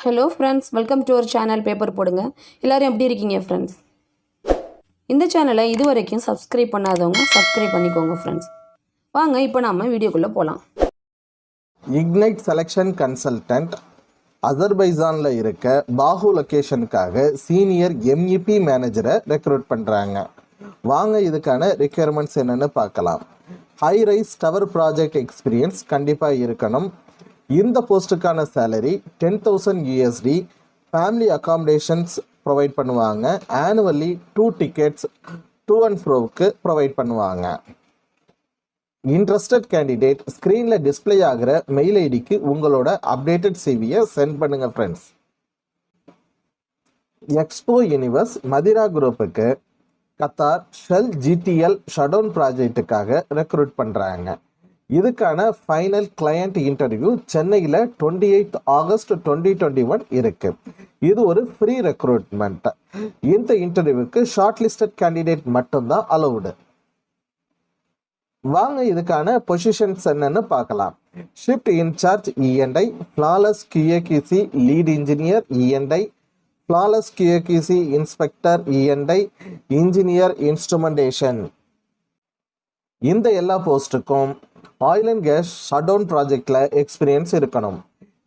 Hello friends, welcome to our channel Paper Podunga. எல்லாரும் எப்படி இருக்கீங்க friends? இந்த சேனலை இதுவரைக்கும் சப்ஸ்கிரைப் பண்ணாதவங்க சப்ஸ்கிரைப் பண்ணிக்கோங்க friends. வாங்க இப்போ நாம வீடியோக்குள்ள போலாம். Ignite Selection Consultant அசர்பைஜான்ல இருக்க பாஹு லொகேஷனுக்காக சீனியர் MEP மேனேஜரை ரெக்ரூட் பண்றாங்க. வாங்க இதுக்கான ரிக்வயர்மெண்ட்ஸ் என்னன்னு பார்க்கலாம். High rise tower project experience கண்டிப்பா இருக்கணும். இந்த போஸ்ட்டுக்கான salary 10,000 USD, family accommodations provide பண்ணுவாங்க. ஆனுவலி 2 டிக்கெட்ஸ் to and froக்கு ப்ரொவைட் பண்ணுவாங்க. இன்ட்ரெஸ்டட் கேண்டிடேட் ஸ்க்ரீனில் டிஸ்பிளே ஆகிற மெயில் ஐடிக்கு உங்களோட அப்டேட்டட் சிவியை சென்ட் பண்ணுங்க ஃப்ரெண்ட்ஸ். எக்ஸ்போ யூனிவர்ஸ் மதிரா குரூப்புக்கு கத்தார் ஷெல் GTL ஷட்டவுன் ப்ராஜெக்டுக்காக ரெக்ரூட் பண்ணுறாங்க. இதுக்கான ஃபைனல் கிளையண்ட் இன்டர்வியூ சென்னையில் 28 ஆகஸ்ட் 2021 இருக்கு. இது ஒரு ஃப்ரீ ரெக்ரூட்மெண்ட். இந்த இன்டர்வியூக்கு ஷார்ட் லிஸ்டட் கேண்டிடேட் மட்டும்தான் அலவுடு. வாங்க இதுக்கான பொசிஷன்ஸ் என்னன்னு பார்க்கலாம். Shift incharge E&I, flawless QAQC lead engineer E&I, flawless QAQC inspector E&I, engineer instrumentation. இந்த எல்லா போஸ்ட்டுக்கும் ஆயில் அண்ட் கேஸ் ஷட்டவுன் ப்ராஜெக்டில் எக்ஸ்பீரியன்ஸ் இருக்கணும்.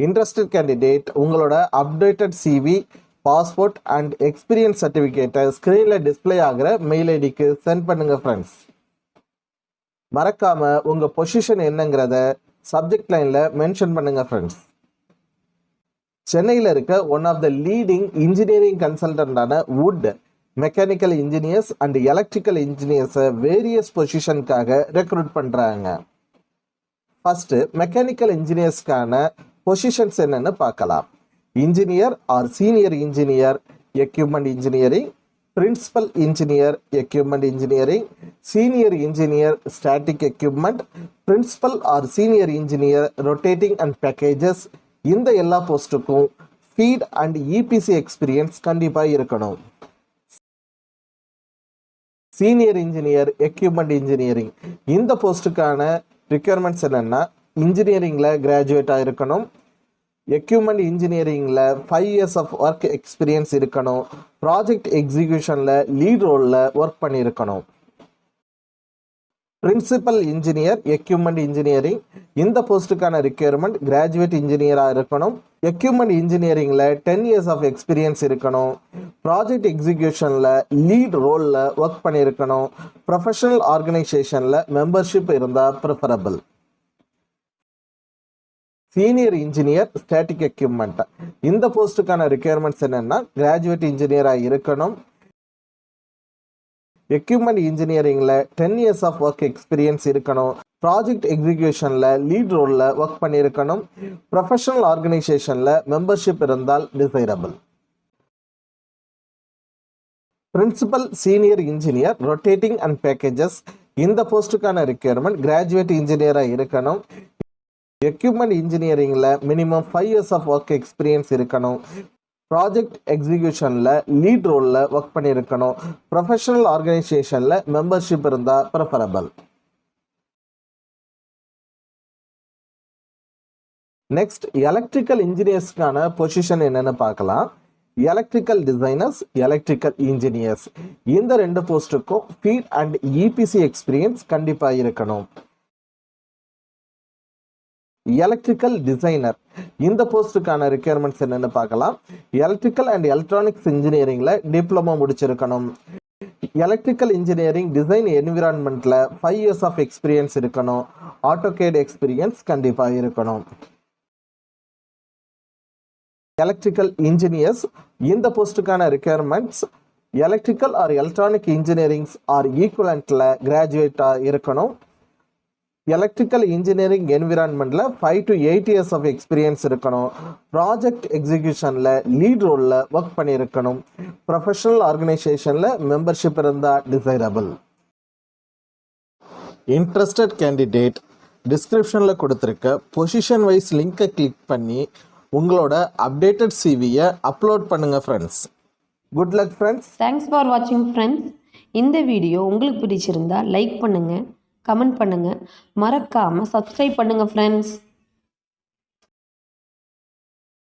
இன்ட்ரெஸ்டட் கேண்டிடேட் உங்களோட updated CV, passport and experience சர்டிஃபிகேட்டை ஸ்க்ரீனில் டிஸ்பிளே ஆகிற மெயில் ஐடிக்கு சென்ட் பண்ணுங்க ஃப்ரெண்ட்ஸ். மறக்காம உங்க பொசிஷன் என்னங்கிறத சப்ஜெக்ட் லைன்ல மென்ஷன் பண்ணுங்க ஃப்ரெண்ட்ஸ். சென்னையில் இருக்க one of the leading engineering கன்சல்டன்டான Wood mechanical engineers and electrical இன்ஜினியர்ஸை வேரியஸ் பொசிஷனுக்காக ரெக்ரூட் பண்ணுறாங்க. ஃபர்ஸ்ட் மெக்கானிக்கல் இன்ஜினியர்ஸ்க்கான பொசிஷன்ஸ் என்னன்னு பார்க்கலாம். Engineer or senior engineer equipment engineering, principal engineer equipment engineering, senior engineer static equipment, principal or senior engineer rotating and packages. இந்த எல்லா போஸ்ட்டுக்கும் FEED and EPC experience கண்டிப்பாக இருக்கணும். சீனியர் இன்ஜினியர் எக்யூப்மெண்ட் இன்ஜினியரிங் இந்த போஸ்ட்டுக்கான ரிக்வயர்மெண்ட்ஸ் என்னென்னா இன்ஜினியரிங்கில் கிராஜுவேட்டாக இருக்கணும். எக்யூப்மெண்ட் இன்ஜினியரிங்கில் 5 years ஆஃப் ஒர்க் எக்ஸ்பீரியன்ஸ் இருக்கணும். ப்ராஜெக்ட் எக்ஸிக்யூஷனில் லீட் ரோலில் ஒர்க் பண்ணியிருக்கணும். பிரின்சிபல் இன்ஜினியர் எக்யூப்மெண்ட் இன்ஜினியரிங் இந்த போஸ்ட்டுக்கான ரிக்வயர்மெண்ட் கிராஜுவேட் இன்ஜினியராக இருக்கணும். எக்யூப்மெண்ட் இன்ஜினியரிங்கில் 10 years ஆஃப் எக்ஸ்பீரியன்ஸ் இருக்கணும். ப்ராஜெக்ட் எக்ஸிக்யூஷனில் லீட் ரோலில் ஒர்க் பண்ணியிருக்கணும். ப்ரொஃபஷனல் ஆர்கனைசேஷனில் மெம்பர்ஷிப் இருந்தால் preferable. Senior engineer static equipment இந்த போஸ்ட்டுக்கான ரிக்வயர்மெண்ட்ஸ் என்னென்னா கிராஜுவேட் இன்ஜினியராக இருக்கணும். எக்யூப்மெண்ட் இன்ஜினியரிங்கில் 10 years ஆஃப் ஒர்க் எக்ஸ்பீரியன்ஸ் இருக்கணும். ப்ராஜெக்ட் எக்ஸிக்யூஷனில் லீட் ரோலில் ஒர்க் பண்ணியிருக்கணும். ப்ரொஃபஷனல் ஆர்கனைசேஷனில் மெம்பர்ஷிப் இருந்தால் desirable. Principal senior engineer rotating and packages இந்த போஸ்ட்டுக்கான ரிக்வயர்மெண்ட் கிராஜுவேட் இன்ஜினியராக இருக்கணும். எக்யூப்மெண்ட் இன்ஜினியரிங்கில் minimum 5 years of work experience இருக்கணும். ப்ராஜெக்ட் எக்ஸிக்யூஷனில் லீட் ரோலில் ஒர்க் பண்ணியிருக்கணும். ப்ரொஃபஷனல் ஆர்கனைசேஷனில் மெம்பர்ஷிப் இருந்தால் ப்ரிஃபரபிள். நெக்ஸ்ட் எலக்ட்ரிக்கல் இன்ஜினியர்ஸ்க்கான பொசிஷன் என்னன்னு பார்க்கலாம். எலக்ட்ரிக்கல் டிசைனர்ஸ், எலக்ட்ரிக்கல் இன்ஜினியர்ஸ் இந்த 2 போஸ்ட்டுக்கும் ஃபீட் அண்ட் EPC எக்ஸ்பீரியன்ஸ் கண்டிப்பாக இருக்கணும். எலக்ட்ரிக்கல் டிசைனர் இந்த போஸ்ட்டுக்கான ரிக்வயர்மெண்ட்ஸ் என்னன்னு பார்க்கலாம். எலக்ட்ரிக்கல் அண்ட் எலக்ட்ரானிக்ஸ் இன்ஜினியரிங்கில் டிப்ளமோ முடிச்சிருக்கணும். எலக்ட்ரிக்கல் இன்ஜினியரிங் டிசைன் என்விரான்மெண்ட்டில் 5 years ஆஃப் எக்ஸ்பீரியன்ஸ் இருக்கணும். ஆட்டோகேட் எக்ஸ்பீரியன்ஸ் கண்டிப்பாக இருக்கணும். எலக்ட்ரிக்கல் இன்ஜினியர்ஸ் இந்த போஸ்ட்டுக்கான requirements electrical or electronic engineerings or ஈக்குவலண்ட்டில் கிராஜுவேட்டாக இருக்கணும். எலக்ட்ரிக்கல் இன்ஜினியரிங் என்விரான்மெண்ட்டில் 5 to 8 years ஆஃப் எக்ஸ்பீரியன்ஸ் இருக்கணும். ப்ராஜெக்ட் எக்ஸிக்யூஷனில் லீட் ரோலில் ஒர்க் பண்ணியிருக்கணும். ப்ரொஃபஷனல் ஆர்கனைசேஷனில் மெம்பர்ஷிப் இருந்தால் டிசைரபிள். இன்ட்ரெஸ்டட் கேண்டிடேட் டிஸ்கிரிப்ஷனில் கொடுத்துருக்க பொசிஷன் வைஸ் லிங்கை கிளிக் பண்ணி உங்களோட அப்டேட்டட் சிவியை அப்லோட் பண்ணுங்கள் friends. Good luck friends. Thanks for வாட்சிங் ஃப்ரெண்ட்ஸ். இந்த வீடியோ உங்களுக்கு பிடிச்சிருந்தா லைக் பண்ணுங்கள், கமெண்ட் பண்ணுங்கள், மறக்காமல் சப்ஸ்கிரைப் பண்ணுங்கள் ஃப்ரெண்ட்ஸ்.